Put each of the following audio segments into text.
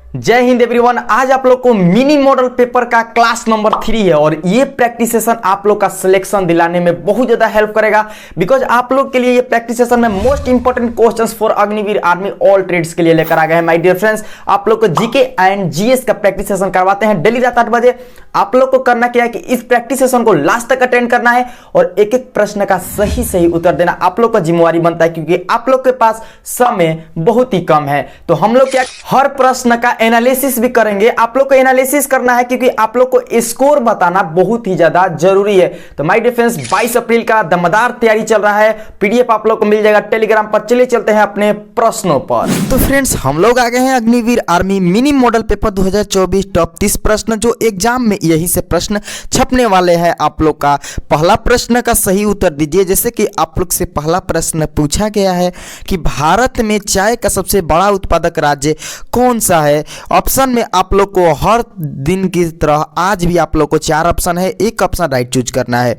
जय हिंद एवरीवन। आज आप लोग को मिनी मॉडल पेपर का क्लास नंबर 3 है और ये प्रैक्टिस सेशन आप लोग का सिलेक्शन दिलाने में बहुत ज्यादा हेल्प करेगा। बिकॉज आप लोग के लिए ये प्रैक्टिस सेशन में most important questions for Agniveer army all trades के लिए लेकर आ गए हैं। माय डियर फ्रेंड्स, आप लोग को जीके एंड जीएस का प्रैक्टिस सेशन करवाते हैं डेली रात 8 बजे। आप लोग को करना क्या है कि इस प्रैक्टिस सेशन को लास्ट तक अटेंड करना है और एक एक प्रश्न का सही उत्तर देना आप लोग का जिम्मेवारी बनता है, क्योंकि आप लोग के पास समय बहुत ही कम है। तो हम लोग क्या हर प्रश्न का एनालिसिस भी करेंगे। आप लोग को एनालिसिस करना है क्योंकि आप लोग को स्कोर बताना बहुत ही ज्यादा जरूरी है। तो माय डियर फ्रेंड्स, 22 अप्रैल का दमदार तैयारी चल रहा है। पीडीएफ आप लोग को मिल जाएगा टेलीग्राम पर। चलिए चलते हैं अपने प्रश्नों पर। तो फ्रेंड्स, हम लोग आ गए हैं Agniveer army mini model paper 2024 top 30 प्रश्न, जो एग्जाम में यही से प्रश्न छपने वाले हैं। आप लोग का पहला प्रश्न का सही उत्तर दीजिए। जैसे कि आप लोग से पहला प्रश्न पूछा गया है कि भारत में चाय का सबसे बड़ा उत्पादक राज्य कौन सा है। ऑप्शन में आप लोग को हर दिन की तरह आज भी आप लोग को 4 ऑप्शन है, एक ऑप्शन राइट चूज करना है।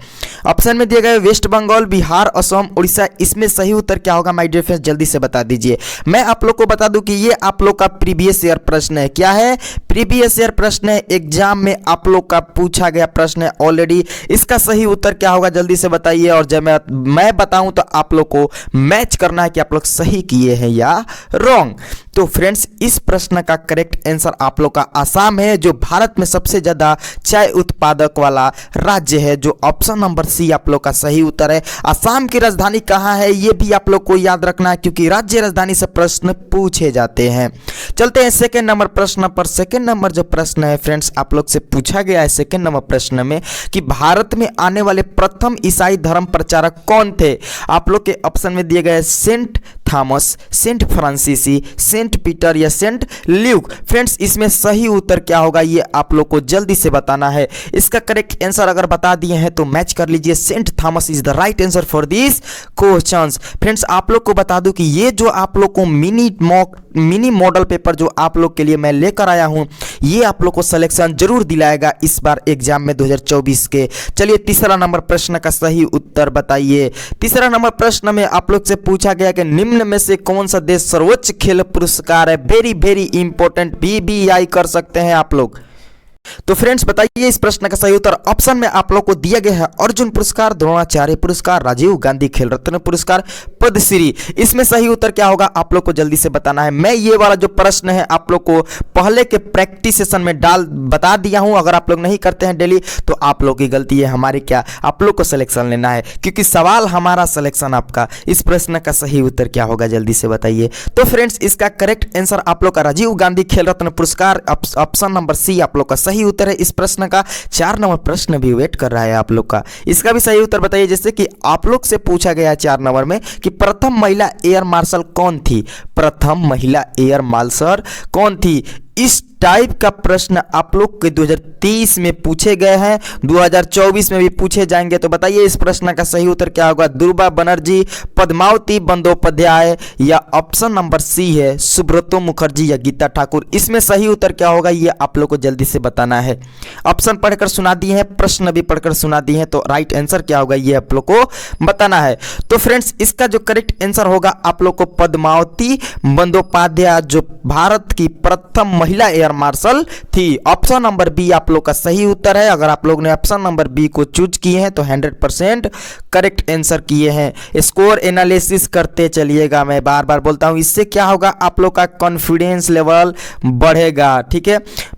ऑप्शन में दिए गए वेस्ट बंगाल, बिहार, असम, उड़ीसा। इसमें सही उत्तर क्या होगा माय डियर फ्रेंड्स, जल्दी से बता दीजिए। मैं आप लोग को बता दूं कि ये आप लोग का प्रीवियस ईयर प्रश्न है। क्या है? प्रीवियस ईयर प्रश्न है। एग्जाम में आप लोग का पूछा गया प्रश्न है ऑलरेडी। इसका सही उत्तर क्या होगा जल्दी से बताइए, और जब मैं बताऊं तो आप लोग को मैच करना है कि आप लोग सही किए हैं या रॉन्ग। तो फ्रेंड्स, इस प्रश्न का करेक्ट आंसर आप लोग का आसाम है, जो भारत में सबसे ज्यादा चाय उत्पादक वाला राज्य है, जो ऑप्शन नंबर सी आप लोग का सही उत्तर है। आसाम की राजधानी कहाँ है ये भी आप लोग को याद रखना है, क्योंकि राज्य राजधानी से प्रश्न पूछे जाते हैं। चलते हैं सेकंड नंबर प्रश्न पर। सेकंड नंबर जो प्रश्न है फ्रेंड्स, आप लोग से पूछा गया है सेकंड नंबर प्रश्न में कि भारत में आने वाले प्रथम ईसाई धर्म प्रचारक कौन थे। आप लोग के ऑप्शन में दिए गए Saint Thomas, Saint Francis, Saint Peter या सेंट ल्यूक। फ्रेंड्स, इसमें सही उत्तर क्या होगा ये आप लोग को जल्दी से बताना है। इसका करेक्ट आंसर अगर बता दिए हैं तो मैच कर लीजिए। Saint Thomas is the right answer for this questions. Friends, आप लोग को बता दूं कि ये जो आप लोग को मिनी मॉडल पेपर जो आप लोग के लिए मैं लेकर आया हूं, ये आप लोग को सिलेक्शन जरूर दिलाएगा इस बार एग्जाम में 2024 के। चलिए तीसरा नंबर प्रश्न का सही उत्तर बताइए। तीसरा नंबर प्रश्न में आप लोग से पूछा गया कि निम्न में से कौन सा देश सर्वोच्च खेल पुरस्कार है। वेरी इंपॉर्टेंट, बीबीआई कर सकते हैं आप लोग। तो फ्रेंड्स, बताइए इस प्रश्न का सही उत्तर। ऑप्शन में आप लोग को दिया गया है अर्जुन पुरस्कार, द्रोणाचार्य पुरस्कार, राजीव गांधी खेल रत्न पुरस्कार, पद्मश्री। इसमें सही उत्तर क्या होगा आप लोग को जल्दी से बताना है। मैं ये वाला जो प्रश्न है आप लोग को पहले के प्रैक्टिस सेशन में बता दिया हूं। अगर आप लोग नहीं करते हैं डेली तो आप लोग की गलती है, हमारी क्या, आप लोग को सिलेक्शन लेना है, क्योंकि सवाल हमारा सिलेक्शन आपका। इस प्रश्न का सही उत्तर क्या होगा जल्दी से बताइए। तो फ्रेंड्स, इसका करेक्ट आंसर आप लोग का राजीव गांधी खेल रत्न पुरस्कार, ऑप्शन नंबर सी आप लोग का सही उत्तर है इस प्रश्न का। 4 नंबर प्रश्न भी वेट कर रहा है आप लोग का, इसका भी सही उत्तर बताइए। जैसे कि आप लोग से पूछा गया 4 नंबर में कि प्रथम महिला एयर मार्शल कौन थी। प्रथम महिला एयर मार्शल कौन थी, इस टाइप का प्रश्न आप लोग के 2023 में पूछे गए हैं, 2024 में भी पूछे जाएंगे। तो बताइए इस प्रश्न का सही उत्तर क्या होगा। दुर्गा बनर्जी, पद्मावती बंदोपाध्याय या ऑप्शन नंबर सी है सुब्रतो मुखर्जी या गीता ठाकुर। इसमें सही उत्तर क्या होगा ये आप लोग को जल्दी से बताना है। ऑप्शन पढ़कर सुना दिए हैं, प्रश्न भी पढ़कर सुना दिए हैं, तो राइट आंसर क्या होगा ये आप लोग को बताना है। तो फ्रेंड्स, इसका जो करेक्ट आंसर होगा आप लोग को पद्मावती बंदोपाध्याय, जो भारत की प्रथम महिला एयर मार्शल थी। ऑप्शन नंबर बी आप लोग का सही उत्तर है। अगर आप लोग ने ऑप्शन नंबर बी को चूज किए हैं तो 100% करेक्ट आंसर किए हैं। स्कोर एनालिसिस करते चलिएगा, मैं बार बार बोलता हूं। इससे क्या होगा आप लोग का कॉन्फिडेंस लेवल बढ़ेगा, ठीक है।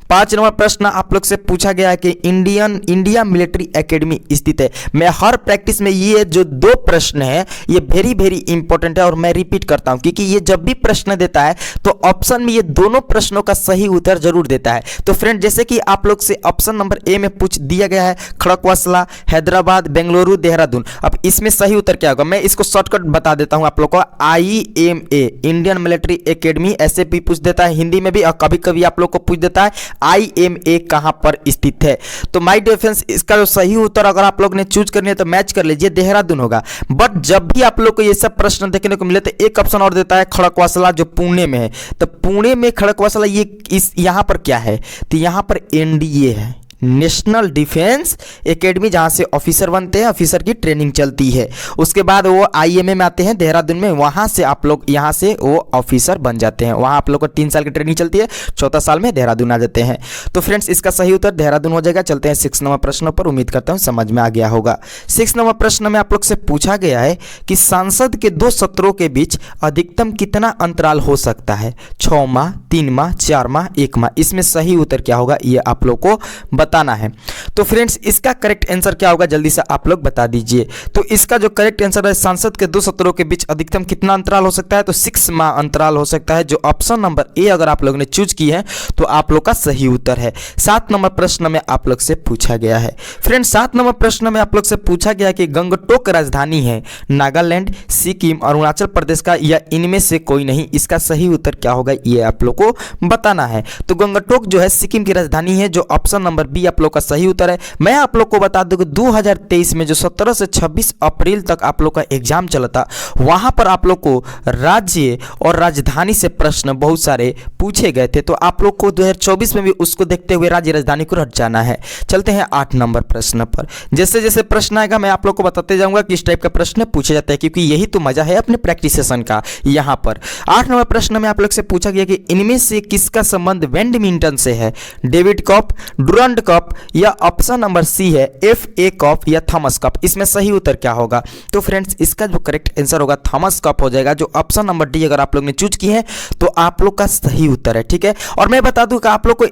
5 नंबर प्रश्न आप लोग से पूछा गया है कि इंडिया मिलिट्री एकेडमी स्थित है। मैं हर प्रैक्टिस में ये जो 2 प्रश्न है ये वेरी इंपॉर्टेंट है, और मैं रिपीट करता हूं क्योंकि ये जब भी प्रश्न देता है तो ऑप्शन में ये दोनों प्रश्नों का सही उत्तर जरूर देता है। तो फ्रेंड, जैसे कि आप लोग से ऑप्शन नंबर ए में पूछ दिया गया है खड़कवासला, हैदराबाद, बेंगलुरु, देहरादून। अब इसमें सही उत्तर क्या होगा मैं इसको शॉर्टकट बता देता हूं आप लोग को। IMA इंडियन मिलिट्री एकेडमी ऐसे भी पूछ देता है हिंदी में भी, और कभी कभी आप लोग को पूछ देता है IMA कहां पर स्थित है। तो माय डियर फ्रेंड्स, इसका जो सही उत्तर अगर आप लोग ने चूज करनी है तो मैच कर लीजिए, देहरादून होगा। बट जब भी आप लोग को ये सब प्रश्न देखने को मिले तो एक ऑप्शन और देता है खड़कवासला, जो पुणे में है। तो पुणे में खड़कवासला ये यहाँ पर क्या है, तो यहाँ पर NDA है, नेशनल डिफेंस एकेडमी, जहाँ से ऑफिसर बनते हैं, ऑफिसर की ट्रेनिंग चलती है। उसके बाद वो IMA में आते हैं देहरादून में, वहाँ से आप लोग यहाँ से वो ऑफिसर बन जाते हैं। वहाँ आप लोग को 3 साल की ट्रेनिंग चलती है, 4था साल में देहरादून आ जाते हैं। तो फ्रेंड्स इसका सही उत्तर देहरादून हो जाएगा। चलते हैं 6 नंबर प्रश्न पर, उम्मीद करता हूँ समझ में आ गया होगा। 6 नंबर प्रश्न में आप लोग से पूछा गया है कि संसद के 2 सत्रों के बीच अधिकतम कितना अंतराल हो सकता है? 6 माह, 3 माह, 4 माह, 1 माह। इसमें सही उत्तर क्या होगा ये आप लोग को बताना है। तो फ्रेंड्स इसका करेक्ट आंसर क्या होगा जल्दी से आप लोग बता दीजिए। तो इसका जो करेक्ट आंसर है, संसद के 2 सत्रों के बीच अधिकतम कितना अंतराल हो सकता है? तो 6 माह अंतराल हो सकता है, जो ऑप्शन नंबर ए अगर आप लोगों ने चूज की है तो आप लोग का सही उत्तर है। 7 नंबर प्रश्न में आप लोग से पूछा गया है। फ्रेंड्स 7 नंबर प्रश्न में आप लोग से पूछा गया कि गंगटोक राजधानी है नागालैंड, सिक्किम, अरुणाचल प्रदेश का, या इनमें से कोई नहीं। इसका सही उत्तर क्या होगा ये आप लोग को बताना है। तो गंगटोक जो है सिक्किम की राजधानी है, जो ऑप्शन नंबर बी आप लोग का सही उत्तर है। मैं आप लोग को बता दूं कि 2023 में जो 17 से 26 अप्रैल तक आप लोग का एग्जाम चला था, वहां पर आप लोग को राज्य और राजधानी से प्रश्न बहुत सारे पूछे गए थे। तो आप लोग को 2024 में भी उसको देखते हुए राज्य राजधानी को रट जाना है। चलते हैं 8 नंबर प्रश्न पर। जैसे जैसे प्रश्न आएगा मैं आप लोग को बताते जाऊंगा किस टाइप का प्रश्न पूछे जाते हैं, क्योंकि यही तो मजा है अपने प्रैक्टिस सेशन का। यहाँ पर 8 नंबर प्रश्न में आप लोग से पूछा गया कि इनमें से किसका संबंध बैडमिंटन से है? डेविड कप, डुरंड कप, या ऑप्शन नंबर सी है FA कप या थॉमस कप। इसमें सही उत्तर क्या होगा? तो फ्रेंड्स इसका जो करेक्ट आंसर होगा थॉमस कप हो जाएगा, जो ऑप्शन नंबर डी अगर आप लोग ने चूज की है तो आप लोग का सही उत्तर है। ठीक है, और मैं बता दूं कि आप लोग को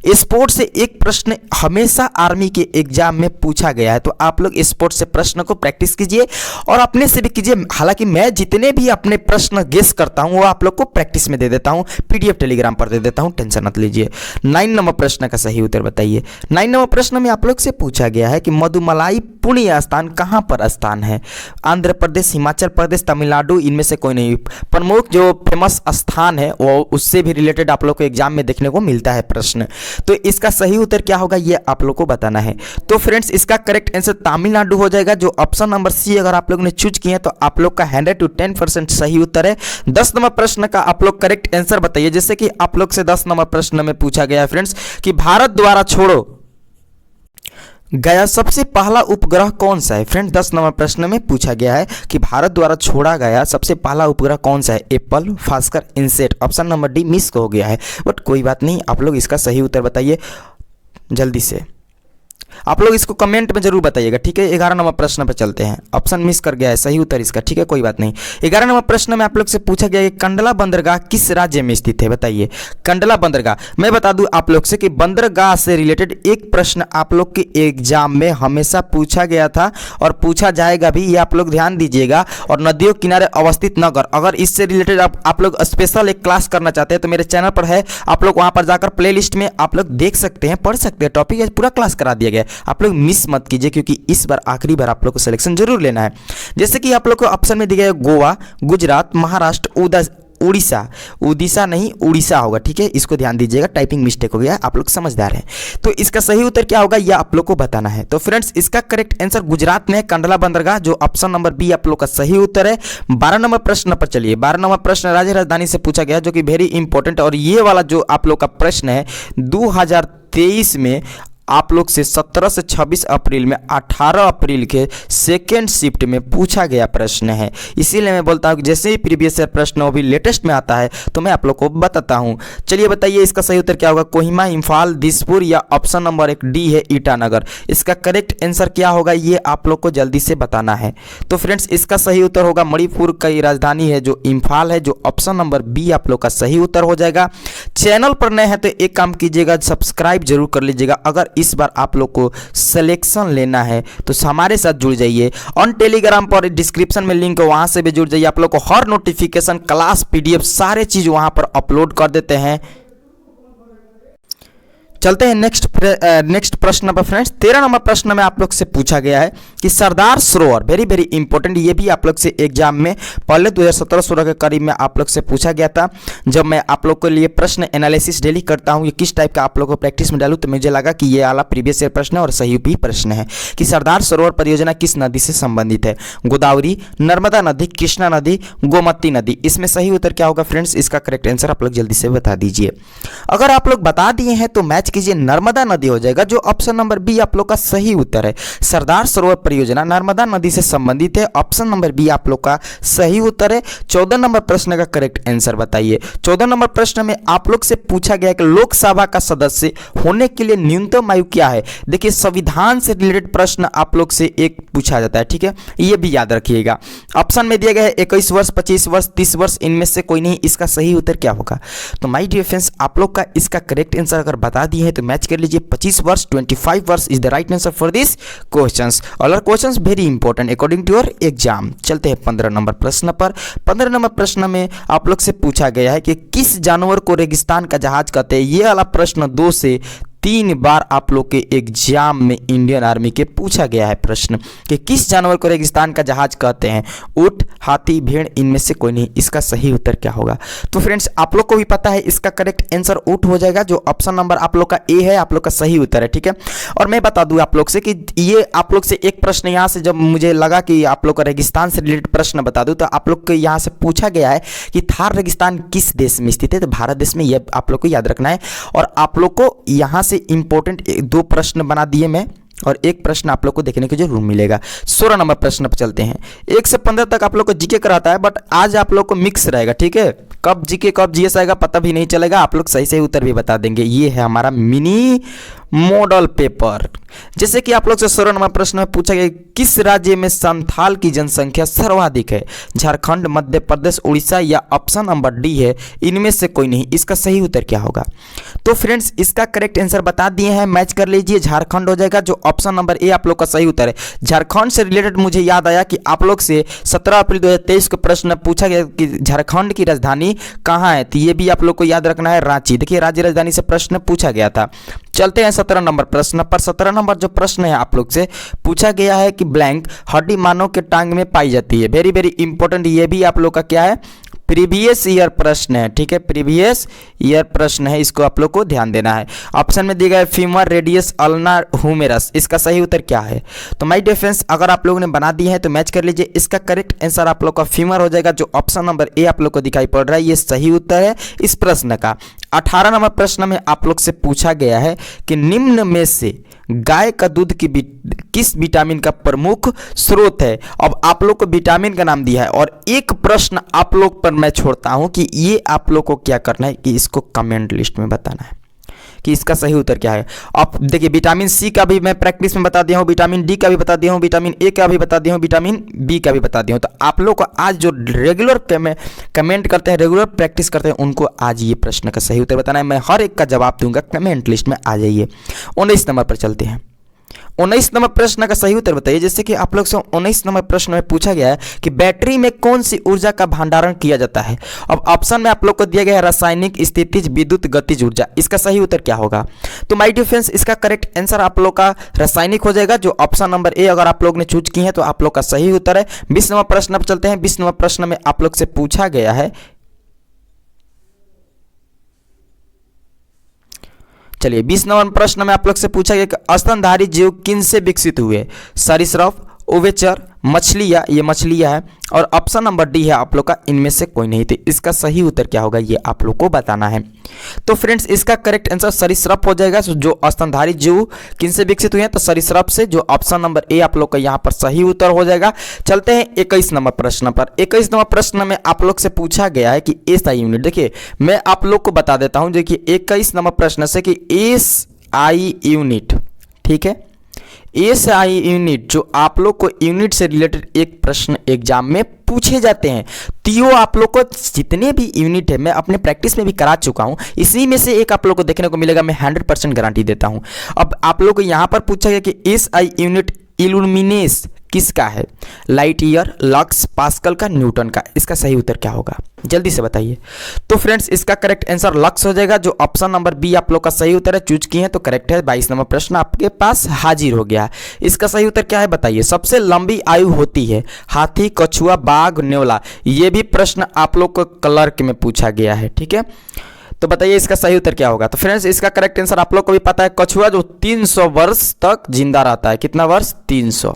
स्पोर्ट से एक प्रश्न हमेशा आर्मी के एग्जाम में पूछा गया है। तो आप लोग स्पोर्ट से प्रश्न को प्रैक्टिस कीजिए और अपने से भी कीजिए। हालांकि मैं जितने भी अपने प्रश्न गेस करता हूं वो आप लोग को प्रैक्टिस में दे देता हूं, PDF टेलीग्राम पर दे देता हूं, टेंशन मत लीजिए। 9 नंबर प्रश्न का सही उत्तर बताइए। 9 नंबर प्रश्न में आप लोग से पूछा गया है कि मधुमलाई पुण्य स्थान कहां पर स्थान है? आंध्र प्रदेश, हिमाचल प्रदेश, तमिलनाडु, इनमें से कोई नहीं। प्रमुख जो फेमस स्थान है वो उससे भी रिलेटेड आप लोग को एग्जाम में देखने को मिलता है प्रश्न। तो इसका सही उत्तर क्या होगा ये आप लोग को बताना है। तो फ्रेंड्स इसका करेक्ट आंसर तमिलनाडु हो जाएगा, जो ऑप्शन नंबर सी अगर आप लोग ने चूज किए हैं तो आप लोग का 100 to 10% सही उत्तर है। 10 नंबर प्रश्न का आप लोग करेक्ट आंसर बताइए। जैसे कि आप लोग से 10 नंबर प्रश्न में पूछा गया है फ्रेंड्स कि भारत द्वारा छोड़ो गया सबसे पहला उपग्रह कौन सा है? फ्रेंड 10 नंबर प्रश्न में पूछा गया है कि भारत द्वारा छोड़ा गया सबसे पहला उपग्रह कौन सा है? Apple, Bhaskar, INSAT. Option number D miss हो गया है, बट कोई बात नहीं, आप लोग इसका सही उत्तर बताइए जल्दी से। आप लोग इसको कमेंट में जरूर बताइएगा। ठीक है, 11 नंबर प्रश्न पर चलते हैं। ऑप्शन मिस कर गया है, सही उत्तर इसका। ठीक है, कोई बात नहीं। 11 नंबर प्रश्न में आप लोग से पूछा गया कि कंडला बंदरगाह किस राज्य में स्थित है? बताइए। कंडला बंदरगाह, मैं बता दूं आप लोग से कि बंदरगाह से रिलेटेड एक प्रश्न आप लोग के एग्जाम में हमेशा पूछा गया था और पूछा जाएगा भी, ये आप लोग ध्यान दीजिएगा। और नदियों किनारे अवस्थित नगर, अगर इससे रिलेटेड आप लोग स्पेशल एक क्लास करना चाहते हैं तो मेरे चैनल पर है, आप लोग वहां पर जाकर प्ले लिस्ट में आप लोग देख सकते हैं, पढ़ सकते हैं। टॉपिक पूरा क्लास करा दिया गया, आप लोग मिस मत कीजिए, क्योंकि इस बार आखिरी बार आप लोग को सिलेक्शन जरूर लेना है। जैसे कि आप लोग को ऑप्शन में दिया है गोवा, गुजरात, महाराष्ट्र, उड़ीसा नहीं उड़ीसा होगा। ठीक है, इसको ध्यान दीजिएगा, टाइपिंग मिस्टेक हो गया, आप लोग समझदार हैं। तो इसका सही उत्तर क्या होगा यह आप लोग को बताना है। तो फ्रेंड्स इसका करेक्ट आंसर गुजरात में है कंडला बंदरगाह, जो ऑप्शन नंबर बी आप लोग का सही उत्तर है। 12 नंबर प्रश्न पर चलिए। 12 नंबर प्रश्न राज्य राजधानी से पूछा गया, जो कि वेरी इंपॉर्टेंट। और ये वाला जो आप लोग का प्रश्न है 2023 में आप लोग से 17 से 26 अप्रैल में 18 अप्रैल के सेकेंड शिफ्ट में पूछा गया प्रश्न है। इसीलिए मैं बोलता हूँ कि जैसे ही प्रीवियस ईयर प्रश्न वो भी लेटेस्ट में आता है तो मैं आप लोग को बताता हूँ। चलिए बताइए इसका सही उत्तर क्या होगा? कोहिमा, इम्फाल, दिसपुर, या ऑप्शन नंबर 1 डी है ईटानगर। इसका करेक्ट आंसर क्या होगा ये आप लोग को जल्दी से बताना है। तो फ्रेंड्स इसका सही उत्तर होगा मणिपुर की राजधानी है जो इम्फाल है, जो ऑप्शन नंबर बी आप लोग का सही उत्तर हो जाएगा। चैनल पर नए हैं तो एक काम कीजिएगा, सब्सक्राइब जरूर कर लीजिएगा। अगर इस बार आप लोग को सिलेक्शन लेना है तो हमारे साथ जुड़ जाइए। ऑन टेलीग्राम पर डिस्क्रिप्शन में लिंक है, वहां से भी जुड़ जाइए। आप लोग को हर नोटिफिकेशन, क्लास, PDF सारे चीज वहां पर अपलोड कर देते हैं। चलते हैं नेक्स्ट प्रश्न पर फ्रेंड्स। 13 नंबर प्रश्न में आप लोग से पूछा गया है कि Sardar Sarovar, very very important, ये भी आप लोग से एग्जाम में पहले 2017-16 के करीब में आप लोग से पूछा गया था। जब मैं आप लोग के लिए प्रश्न एनालिसिस डेली करता हूँ, ये किस टाइप का आप लोग को प्रैक्टिस में डालूँ, तो मुझे लगा कि ये वाला प्रीवियस ईयर प्रश्न है और सही भी प्रश्न है कि सरदार सरोवर परियोजना किस नदी से संबंधित है? गोदावरी, नर्मदा नदी, कृष्णा नदी, गोमती नदी। इसमें सही उत्तर क्या होगा फ्रेंड्स? इसका करेक्ट आंसर आप लोग जल्दी से बता दीजिए। अगर आप लोग बता दिए हैं तो मैच कीजिए, नर्मदा नदी हो जाएगा, जो ऑप्शन नंबर बी आप लोग का सही उत्तर है। सरदार सरोवर परियोजना नर्मदा नदी से संबंधित है, ऑप्शन नंबर बी आप लोग का सही उत्तर है। 14 नंबर प्रश्न का करेक्ट आंसर बताइए। 14 नंबर प्रश्न में आप लोग से पूछा गया कि लोकसभा का सदस्य होने के लिए न्यूनतम आयु क्या है। देखिए संविधान से रिलेटेड प्रश्न आप लोग से एक पूछा जाता है, ठीक है, ये भी याद रखिएगा। ऑप्शन में दिया गया है 21 वर्ष, 25 वर्ष, 30 वर्ष, इनमें से कोई नहीं, इसका सही उत्तर क्या होगा। तो माय डियर फ्रेंड्स, आप लोग का इसका करेक्ट आंसर अगर बता दिए हैं तो मैच कर लीजिए। 25 वर्ष, 25 वर्ष is the right answer for this questions. All are questions very important according to your exam. चलते हैं 15 नंबर प्रश्न पर। 15 नंबर प्रश्न में आप लोग से पूछा गया है कि किस जानवर को रेगिस्तान का जहाज कहते हैं। ये वाला प्रश्न 2 से 3 बार आप लोग के एग्जाम में इंडियन आर्मी के पूछा गया है प्रश्न कि किस जानवर को रेगिस्तान का जहाज कहते हैं। ऊंट, हाथी, भेड़, इनमें से कोई नहीं, इसका सही उत्तर क्या होगा। तो फ्रेंड्स आप लोग को भी पता है इसका करेक्ट आंसर ऊंट हो जाएगा, जो ऑप्शन नंबर आप लोग का ए है, आप लोग का सही उत्तर है, ठीक है। और मैं बता दूं आप लोग से कि ये आप लोग से एक प्रश्न यहाँ से जब मुझे लगा कि आप लोग का रेगिस्तान से रिलेटेड प्रश्न बता दूं, तो आप लोग को यहाँ से पूछा गया है कि थार रेगिस्तान किस देश में स्थित है। तो भारत देश में, यह आप लोग को याद रखना है। और आप लोग को यहाँ से इंपॉर्टेंट 2 प्रश्न बना दिए मैं, और एक प्रश्न आप लोग को देखने को जरूर मिलेगा। 16 नंबर प्रश्न पर चलते हैं। 1 से 15 तक आप लोग को जीके कराता है, बट आज आप लोग को मिक्स रहेगा, ठीक है। कब जीके कब जीएस आएगा पता भी नहीं चलेगा, आप लोग सही सही उत्तर भी बता देंगे। ये है हमारा मिनी मॉडल पेपर। जैसे कि आप लोग से 16 नंबर प्रश्न में पूछा गया किस राज्य में संथाल की जनसंख्या सर्वाधिक है। झारखंड, मध्य प्रदेश, उड़ीसा या ऑप्शन नंबर डी है, इनमें से कोई नहीं, इसका सही उत्तर क्या होगा। तो फ्रेंड्स इसका करेक्ट आंसर बता दिए हैं, मैच कर लीजिए। झारखंड हो जाएगा, जो ऑप्शन नंबर ए आप लोग का सही उत्तर है। झारखंड से रिलेटेड मुझे याद आया कि आप लोग से 17 अप्रैल 2023 को प्रश्न पूछा गया कि झारखंड की राजधानी कहाँ है। तो ये भी आप लोग को याद रखना है, रांची। देखिए राज्य राजधानी से प्रश्न पूछा गया था। चलते हैं 17 नंबर प्रश्न पर। 17 नंबर जो प्रश्न है आप लोग से पूछा गया है कि ब्लैंक हड्डी मानव के टांग में पाई जाती है। वेरी वेरी इंपॉर्टेंट, ये भी आप लोग का क्या है, प्रीवियस ईयर प्रश्न है, ठीक है, प्रीवियस ईयर प्रश्न है, इसको आप लोग को ध्यान देना है। ऑप्शन में दिया गया है फीमर, रेडियस, अल्ना, ह्यूमेरस, इसका सही उत्तर क्या है। तो माय डियर फ्रेंड्स अगर आप लोगों ने बना दिए हैं तो मैच कर लीजिए। इसका करेक्ट आंसर आप लोग का फीमर हो जाएगा, जो ऑप्शन नंबर ए आप लोग को दिखाई पड़ रहा है, ये सही उत्तर है इस प्रश्न का। 18 नंबर प्रश्न में आप लोग से पूछा गया है कि निम्न में से गाय का दूध की किस विटामिन का प्रमुख स्रोत है। अब आप लोग को विटामिन का नाम दिया है, और एक प्रश्न आप लोग पर मैं छोड़ता हूं कि ये आप लोग को क्या करना है कि इसको कमेंट लिस्ट में बताना है कि इसका सही उत्तर क्या है। अब देखिए विटामिन सी का भी मैं प्रैक्टिस में बता दिया हूँ, विटामिन डी का भी बता दिया हूँ, विटामिन ए का भी बता दिया हूँ, विटामिन बी का भी बता दिया हूँ। तो आप लोग को आज जो रेगुलर कमेंट करते हैं, रेगुलर प्रैक्टिस करते हैं, उनको आज ये प्रश्न का सही उत्तर बताना है। मैं हर एक का जवाब दूंगा, कमेंट लिस्ट में आ जाइए। 19 नंबर पर चलते हैं। 19 नंबर प्रश्न का सही उत्तर बताइए। जैसे कि आप लोग से 19 नंबर प्रश्न में पूछा गया है कि बैटरी में कौन सी ऊर्जा का भंडारण किया जाता है। अब ऑप्शन में आप लोग को दिया गया है रासायनिक, स्थितिज, विद्युत, गतिज ऊर्जा, इसका सही उत्तर क्या होगा। तो माय डियर फ्रेंड्स इसका करेक्ट आंसर आप लोग का रासायनिक हो जाएगा, जो ऑप्शन नंबर ए अगर आप लोग ने चूज की है तो आप लोग का सही उत्तर है। 20 नंबर प्रश्न पर चलते हैं। 20 नंबर प्रश्न में आप लोग से पूछा गया है, चलिए 20 नंबर प्रश्न में आप लोग से पूछा गया कि स्तनधारी जीव किन से विकसित हुए। सरीसृप, उभयचर, मछलियाँ, ये मछलियाँ है, और ऑप्शन नंबर डी है आप लोग का इनमें से कोई नहीं। थी इसका सही उत्तर क्या होगा ये आप लोग को बताना है। तो फ्रेंड्स इसका करेक्ट आंसर सरीसृप हो जाएगा, जो स्तनधारी जीव किन से विकसित हुए हैं, तो सरीसृप से, जो ऑप्शन नंबर ए आप लोग का यहाँ पर सही उत्तर हो जाएगा। चलते हैं 21 नंबर प्रश्न पर। 21 नंबर प्रश्न में आप लोग से पूछा गया है कि एसआई यूनिट, देखिए मैं आप लोग को बता देता हूँ, देखिए 21 नंबर प्रश्न से कि एसआई यूनिट, ठीक है, एसआई यूनिट, जो आप लोग को यूनिट से रिलेटेड एक प्रश्न एग्जाम में पूछे जाते हैं। तो यो आप लोग को जितने भी यूनिट है मैं अपने प्रैक्टिस में भी करा चुका हूं, इसी में से एक आप लोग को देखने को मिलेगा, मैं 100% गारंटी देता हूं। अब आप लोग को यहां पर पूछा गया कि एसआई यूनिट इल्यूमिनेस किसका है, लाइट ईयर, लक्स, पास्कल का, न्यूटन का, इसका सही उत्तर क्या होगा जल्दी से बताइए। तो फ्रेंड्स इसका करेक्ट आंसर लक्स हो जाएगा, जो ऑप्शन नंबर बी आप लोग का सही उत्तर है, चूज किए हैं तो करेक्ट है। 22 नंबर प्रश्न आपके पास हाजिर हो गया। इसका सही उत्तर क्या है बताइए। सबसे लंबी आयु होती है हाथी, कछुआ, बाघ, नेवला, ये भी प्रश्न आप लोग को क्लर्क में पूछा गया है, ठीक है। तो बताइए इसका सही उत्तर क्या होगा। तो फ्रेंड्स इसका करेक्ट आंसर आप लोग को भी पता है, कछुआ, जो 300 वर्ष तक जिंदा रहता है। कितना वर्ष, 300,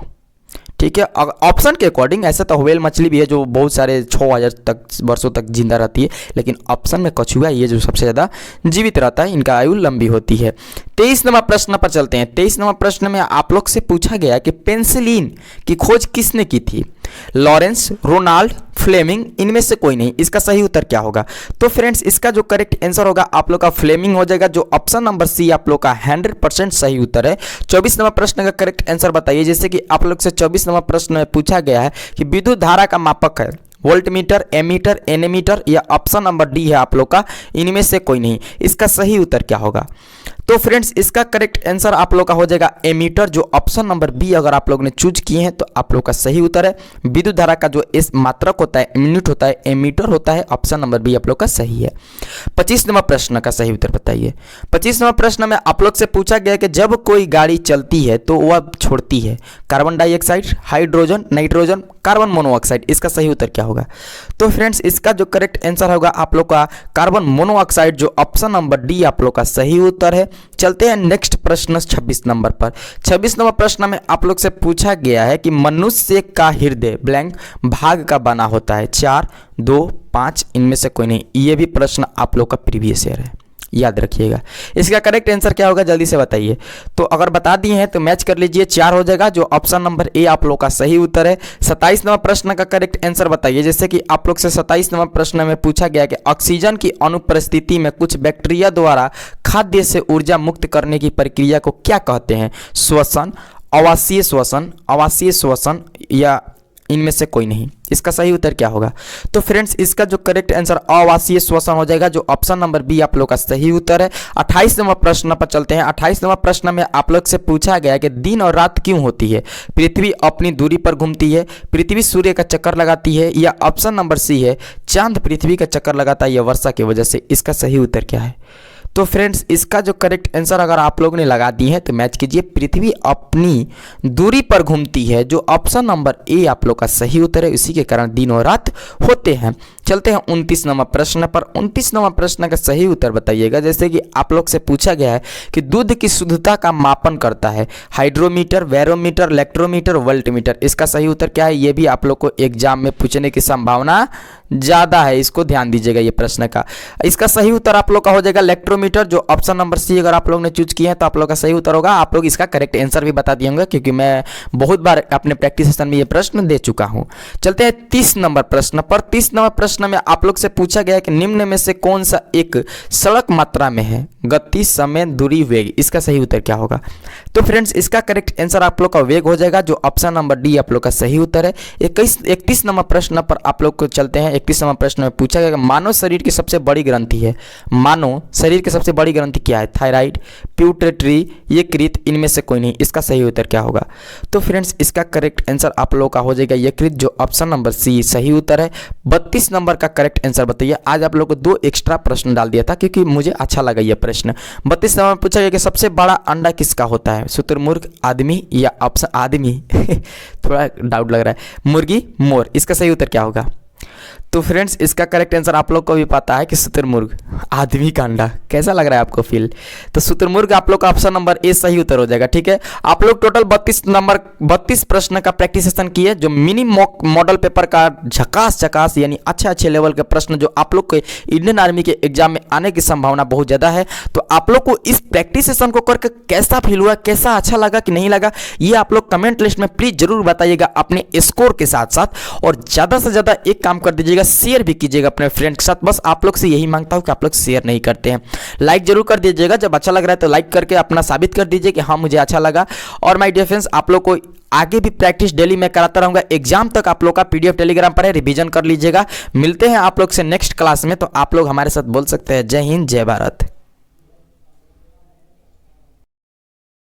ठीक ठीक है। ऑप्शन के अकॉर्डिंग ऐसा तो व्हेल मछली भी है जो बहुत सारे 6000 तक वर्षों तक जिंदा रहती है, लेकिन ऑप्शन में कछुआ ये जो सबसे ज़्यादा जीवित रहता है, इनका आयु लंबी होती है। 23 नंबर प्रश्न पर चलते हैं। 23 नंबर प्रश्न में आप लोग से पूछा गया कि पेंसिलिन की खोज किसने की थी? लॉरेंस, रोनाल्ड, फ्लेमिंग, इनमें से कोई नहीं। इसका सही उत्तर क्या होगा? तो फ्रेंड्स इसका जो करेक्ट आंसर होगा आप लोग का फ्लेमिंग हो जाएगा, जो ऑप्शन नंबर सी आप लोग का 100% सही उत्तर है। 24 नंबर प्रश्न का करेक्ट आंसर बताइए। जैसे कि आप लोग से 24 नंबर प्रश्न में पूछा गया है कि विद्युत धारा का मापक है वोल्टमीटर, एमीटर, एनेमीटर या ऑप्शन नंबर डी है आप लोग का इनमें से कोई नहीं। इसका सही उत्तर क्या होगा? तो फ्रेंड्स इसका करेक्ट आंसर आप लोग का हो जाएगा एमीटर, जो ऑप्शन नंबर बी अगर आप लोग ने चूज किए हैं तो आप लोग का सही उत्तर है। विद्युत धारा का जो इस मात्रक होता है, यूनिट होता है, एमीटर होता है, ऑप्शन नंबर बी आप लोग का सही है। 25 नंबर प्रश्न का सही उत्तर बताइए। 25 नंबर प्रश्न में आप लोग से पूछा गया कि जब कोई गाड़ी चलती है तो वह छोड़ती है carbon dioxide, hydrogen, nitrogen, carbon monoxide. इसका सही उत्तर क्या होगा? तो फ्रेंड्स इसका जो करेक्ट आंसर होगा आप लोग का कार्बन मोनोऑक्साइड, जो ऑप्शन नंबर डी आप लोग का सही उत्तर है। चलते हैं नेक्स्ट प्रश्न 26 नंबर पर। 26 नंबर प्रश्न में आप लोग से पूछा गया है कि मनुष्य का हृदय ब्लैंक भाग का बना होता है 4, 2, 5, इनमें से कोई नहीं। ये भी प्रश्न आप लोग का प्रीवियस ईयर है, याद रखिएगा। इसका करेक्ट आंसर क्या होगा जल्दी से बताइए। तो अगर बता दिए हैं तो मैच कर लीजिए, 4 हो जाएगा, जो ऑप्शन नंबर ए आप लोग का सही उत्तर है। 27 नंबर प्रश्न का करेक्ट आंसर बताइए। जैसे कि आप लोग से 27 नंबर प्रश्न में पूछा गया कि ऑक्सीजन की अनुपस्थिति में कुछ बैक्टीरिया द्वारा खाद्य से ऊर्जा मुक्त करने की प्रक्रिया को क्या कहते हैं? श्वसन, आवासीय श्वसन, आवासीय श्वसन या इनमें से कोई नहीं। इसका सही उत्तर क्या होगा? तो फ्रेंड्स इसका जो करेक्ट आंसर आवासीय श्वसन हो जाएगा, जो ऑप्शन नंबर बी आप लोग का सही उत्तर है। 28 नंबर प्रश्न पर चलते हैं। 28 नंबर प्रश्न में आप लोग से पूछा गया कि दिन और रात क्यों होती है? पृथ्वी अपनी दूरी पर घूमती है, पृथ्वी सूर्य का चक्कर लगाती है, या ऑप्शन नंबर सी है चांद पृथ्वी का चक्कर लगाता है या वर्षा की वजह से। इसका सही उत्तर क्या है? तो फ्रेंड्स इसका जो करेक्ट आंसर अगर आप लोगों ने लगा दी है तो मैच कीजिए। पृथ्वी अपनी दूरी पर घूमती है, जो ऑप्शन नंबर ए आप लोग का सही उत्तर है। इसी के कारण दिन और रात होते हैं। चलते हैं 29 नंबर प्रश्न पर। 29 नंबर प्रश्न का सही उत्तर बताइएगा। जैसे कि आप लोग से पूछा गया है कि दूध की शुद्धता का मापन करता है हाइड्रोमीटर, बैरोमीटर, इलेक्ट्रोमीटर, वोल्टमीटर। इसका सही उत्तर क्या है? ये भी आप लोग को एग्जाम में पूछने की संभावना ज़्यादा है, इसको ध्यान दीजिएगा ये प्रश्न का। इसका सही उत्तर आप लोग का हो जाएगा इलेक्ट्रोमीटर, जो ऑप्शन नंबर सी अगर आप लोग ने चूज किया है तो आप लोग का सही उत्तर होगा। आप लोग इसका करेक्ट आंसर भी बता दिए होंगे क्योंकि मैं बहुत बार अपने प्रैक्टिस सेशन में ये प्रश्न दे चुका हूँ। चलते हैं 30 नंबर प्रश्न पर। 30 नंबर प्रश्न में आप लोग से पूछा गया कि निम्न में से कौन सा एक सड़क मात्रा में है? गति, समय, दूरी, वेग। इसका सही उत्तर क्या होगा? तो फ्रेंड्स इसका करेक्ट आंसर आप लोग का वेग हो जाएगा, जो ऑप्शन नंबर डी आप लोग का सही उत्तर है। 31 नंबर प्रश्न पर आप लोग को चलते हैं। 31 नंबर प्रश्न में पूछा गया कि मानव शरीर की सबसे बड़ी ग्रंथि है। मानव शरीर की सबसे बड़ी ग्रंथि क्या है? थायराइड, प्यूटरी, यकृत, इनमें से कोई नहीं। इसका सही उत्तर क्या होगा? तो फ्रेंड्स इसका करेक्ट आंसर आप लोग का हो जाएगा यकृत, जो ऑप्शन नंबर सी सही उत्तर है। 32 नंबर का करेक्ट आंसर बताइए। आज आप लोग को 2 एक्स्ट्रा प्रश्न डाल दिया था क्योंकि मुझे अच्छा लगा यह प्रश्न। 32 नंबर पूछा गया कि सबसे बड़ा अंडा किसका होता है? शुतुरमुर्ग, आदमी, या ऑप्शन आदमी थोड़ा डाउट लग रहा है, मुर्गी, मोर। इसका सही उत्तर क्या होगा? तो फ्रेंड्स इसका करेक्ट आंसर आप लोग को भी पता है कि शुतुरमुर्ग, आदमी का अंडा। कैसा लग रहा है आपको फील? तो शुतुरमुर्ग आप लोग का ऑप्शन नंबर ए सही उत्तर हो जाएगा। ठीक है, आप लोग टोटल 32 प्रश्न का प्रैक्टिस सेशन किए, जो मिनी मॉडल पेपर का झकास यानी अच्छे लेवल के प्रश्न जो आप लोग के इंडियन आर्मी के एग्जाम में आने की संभावना बहुत ज़्यादा है। तो आप लोग को इस प्रैक्टिस सेशन को करके कैसा फील हुआ, कैसा अच्छा लगा कि नहीं लगा, ये आप लोग कमेंट लिस्ट में प्लीज जरूर बताइएगा अपने स्कोर के साथ साथ। और ज़्यादा से ज़्यादा एक काम कर दीजिएगा, शेयर भी कीजिएगा अपने फ्रेंड के साथ। बस आप लोग से यही मांगता हूं कि आप लोग शेयर नहीं करते हैं। लाइक जरूर कर दीजिएगा, जब अच्छा लग रहा है तो लाइक करके अपना साबित कर दीजिए कि हाँ मुझे अच्छा लगा। और माय डियर फ्रेंड्स आप लोग को आगे भी प्रैक्टिस डेली मैं कराता रहूंगा। एग्जाम तक आप लोग का पीडीएफ टेलीग्राम पर है, रिवीजन कर लीजिएगा। मिलते हैं आप लोग से नेक्स्ट क्लास में। तो आप लोग हमारे साथ बोल सकते हैं जय हिंद, जय भारत।